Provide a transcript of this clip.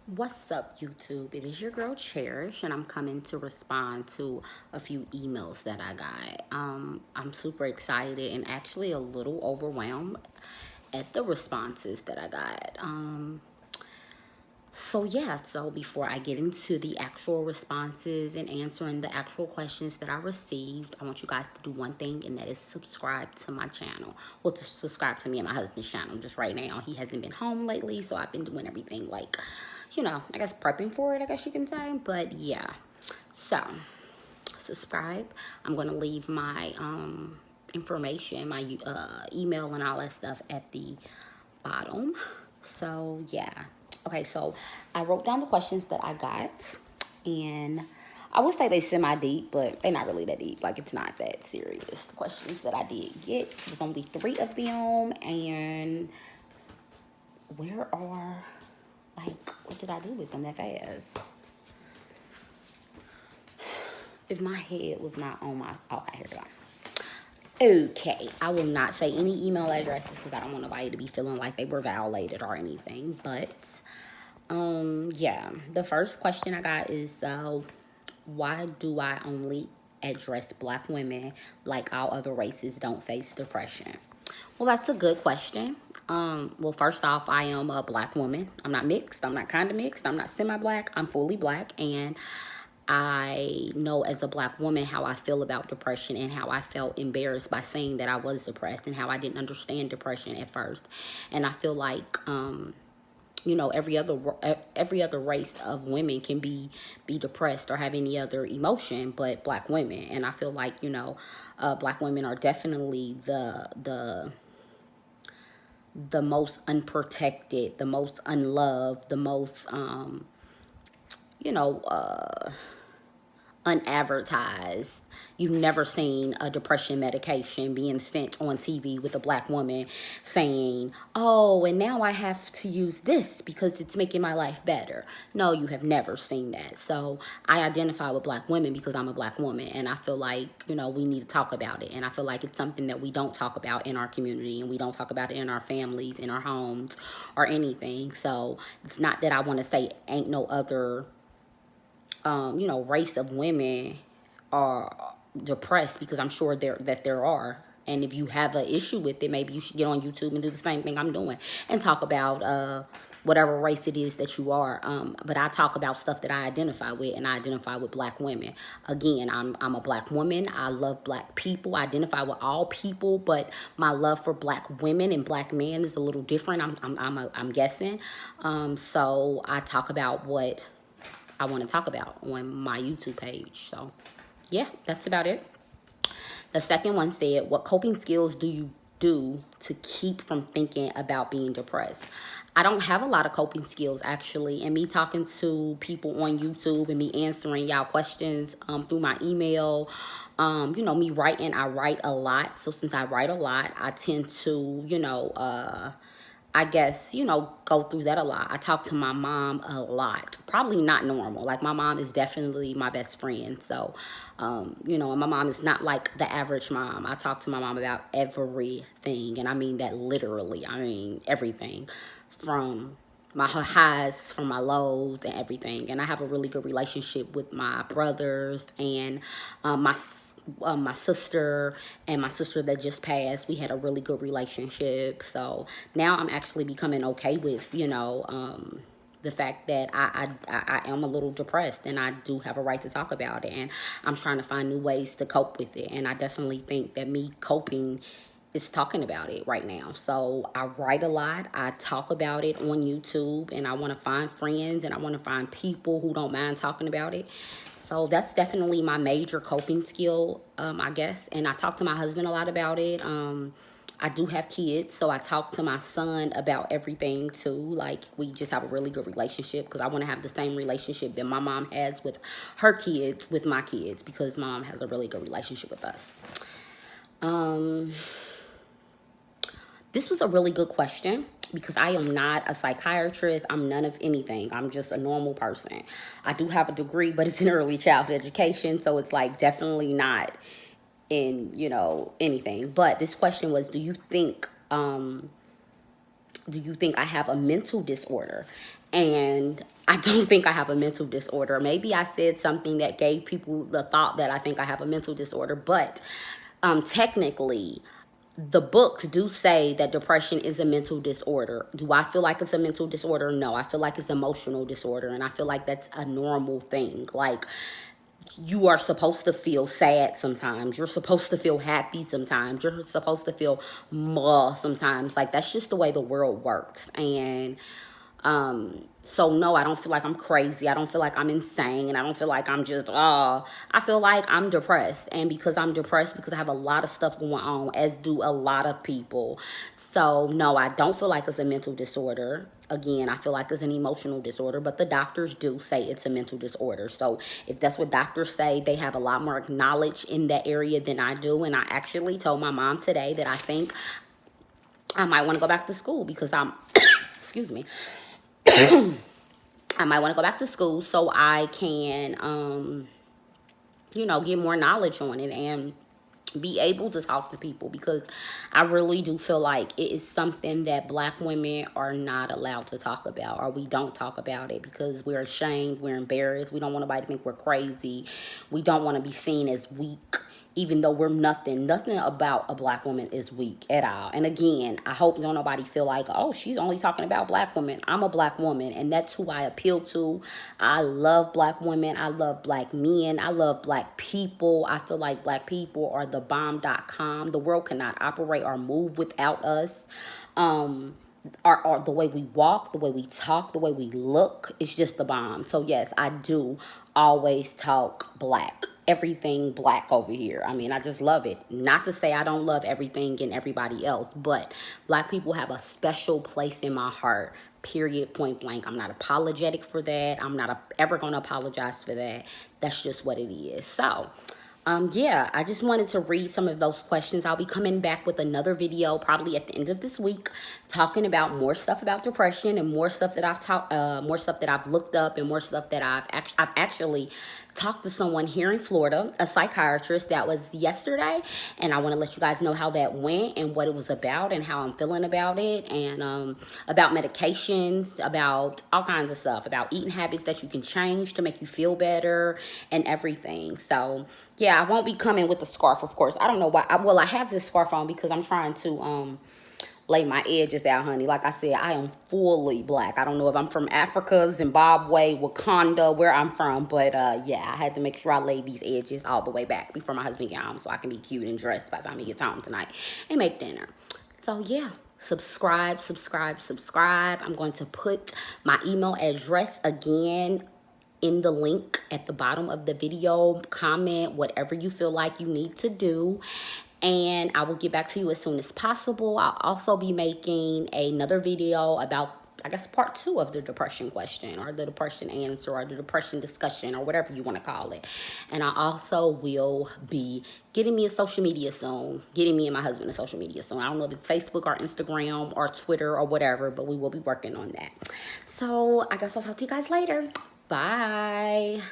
What's up, YouTube? It is your girl Cherish, and I'm coming to respond to a few emails that I got. I'm super excited and actually a little overwhelmed at the responses that I got. So before I get into the actual responses and answering the actual questions that I received, I want you guys to do one thing, and that is subscribe to my channel. Well, to subscribe to me and my husband's channel. Just right now, he hasn't been home lately, so I've been doing everything like, I guess prepping for it, I guess you can say. But yeah, so subscribe. I'm gonna leave my information, my email and all that stuff at the bottom. So yeah. Okay, so I wrote down the questions that I got, and I would say they semi-deep, but they're not really that deep. Like, it's not that serious. The questions that I did get, it was only 3 of them, and where are, like, what did I do with them that fast? If my head was not on my, okay, here we go. Okay, I will not say any email addresses because I don't want nobody to be feeling like they were violated or anything. But, yeah, the first question I got is, why do I only address black women like all other races don't face depression? Well, that's a good question. Well, first off, I am a black woman. I'm not mixed. I'm not kind of mixed. I'm not semi-black. I'm fully black. And I know as a black woman how I feel about depression and how I felt embarrassed by saying that I was depressed and how I didn't understand depression at first. And I feel like, every other race of women can be depressed or have any other emotion but black women. And I feel like, black women are definitely the most unprotected, the most unloved, the most you know unadvertised. You've never seen a depression medication being sent on TV with a black woman saying, oh, and now I have to use this because it's making my life better. No, you have never seen that. So I identify with black women because I'm a black woman, and I feel like, we need to talk about it. And I feel like it's something that we don't talk about in our community, and we don't talk about it in our families, in our homes, or anything. So it's not that I want to say ain't no other race of women are depressed, because I'm sure there are. And if you have an issue with it, maybe you should get on YouTube and do the same thing I'm doing and talk about whatever race it is that you are. But I talk about stuff that I identify with, and I identify with black women. Again, I'm a black woman. I love black people. I identify with all people, but my love for black women and black men is a little different. I'm guessing. So I talk about what I want to talk about on my YouTube page. So, yeah, that's about it. The second one said, what coping skills do you do to keep from thinking about being depressed? I don't have a lot of coping skills, actually, and me talking to people on YouTube and me answering y'all questions through my email, me writing, I write a lot. So since I write a lot, I tend to, I guess, go through that a lot. I talk to my mom a lot. Probably not normal. Like, my mom is definitely my best friend. So, and my mom is not like the average mom. I talk to my mom about everything. And I mean that literally. I mean everything. From my highs, from my lows, and everything. And I have a really good relationship with my brothers and my sister, and my sister that just passed. We had a really good relationship. So now I'm actually becoming okay with, the fact that I am a little depressed, and I do have a right to talk about it. And I'm trying to find new ways to cope with it. And I definitely think that me coping is talking about it right now. So I write a lot. I talk about it on YouTube, and I want to find friends, and I want to find people who don't mind talking about it. So that's definitely my major coping skill, I guess. And I talk to my husband a lot about it. I do have kids, so I talk to my son about everything too. Like, we just have a really good relationship, because I want to have the same relationship that my mom has with her kids with my kids, because mom has a really good relationship with us. This was a really good question, because I am not a psychiatrist. I'm none of anything. I'm just a normal person. I do have a degree, but it's in early childhood education. So it's like definitely not in, anything. But this question was, do you think I have a mental disorder? And I don't think I have a mental disorder. Maybe I said something that gave people the thought that I think I have a mental disorder, but technically, the books do say that depression is a mental disorder. Do I feel like it's a mental disorder? No, I feel like it's emotional disorder, and I feel like that's a normal thing. Like, you are supposed to feel sad sometimes. You're supposed to feel happy sometimes. You're supposed to feel sometimes. Like, that's just the way the world works. And so no, I don't feel like I'm crazy. I don't feel like I'm insane. And I don't feel like I'm just, I feel like I'm depressed. And because I'm depressed, because I have a lot of stuff going on, as do a lot of people. So no, I don't feel like it's a mental disorder. Again, I feel like it's an emotional disorder, but the doctors do say it's a mental disorder. So if that's what doctors say, they have a lot more knowledge in that area than I do. And I actually told my mom today that I think I might want to go back to school because I'm, excuse me, I might want to go back to school so I can, get more knowledge on it and be able to talk to people, because I really do feel like it is something that Black women are not allowed to talk about, or we don't talk about it because we're ashamed, we're embarrassed, we don't want nobody to think we're crazy, we don't want to be seen as weak, even though we're nothing about a Black woman is weak at all. And again, I hope don't nobody feel like, oh, she's only talking about Black women. I'm a Black woman, and that's who I appeal to. I love Black women. I love Black men. I love Black people. I feel like Black people are the bomb.com. The world cannot operate or move without us. Our the way we walk, the way we talk, the way we look, it's just the bomb. So yes, I do always talk Black. Everything Black over here. I mean, I just love it. Not to say I don't love everything and everybody else, but Black people have a special place in my heart. Period, point blank. I'm not apologetic for that. I'm not ever going to apologize for that. That's just what it is. So, yeah, I just wanted to read some of those questions. I'll be coming back with another video probably at the end of this week, talking about more stuff about depression and more stuff that I've taught, more stuff that I've looked up, and more stuff that I've actually talked to someone here in Florida, a psychiatrist. That was yesterday, and I want to let you guys know how that went and what it was about and how I'm feeling about it, and about medications, about all kinds of stuff, about eating habits that you can change to make you feel better and everything. So yeah, I won't be coming with the scarf, of course. I don't know why. I have this scarf on because I'm trying to lay my edges out, honey. Like I said, I am fully Black. I don't know if I'm from Africa, Zimbabwe, Wakanda, where I'm from, but yeah, I had to make sure I laid these edges all the way back before my husband get home so I can be cute and dressed by the time he gets home tonight and make dinner. So yeah, subscribe. I'm going to put my email address again in the link at the bottom of the video. Comment whatever you feel like you need to do, and I will get back to you as soon as possible. I'll also be making another video about, I guess, part 2 of the depression question, or the depression answer, or the depression discussion, or whatever you want to call it. And I also will be getting me a social media soon, getting me and my husband a social media soon. I don't know if it's Facebook or Instagram or Twitter or whatever, but we will be working on that. So I guess I'll talk to you guys later. Bye.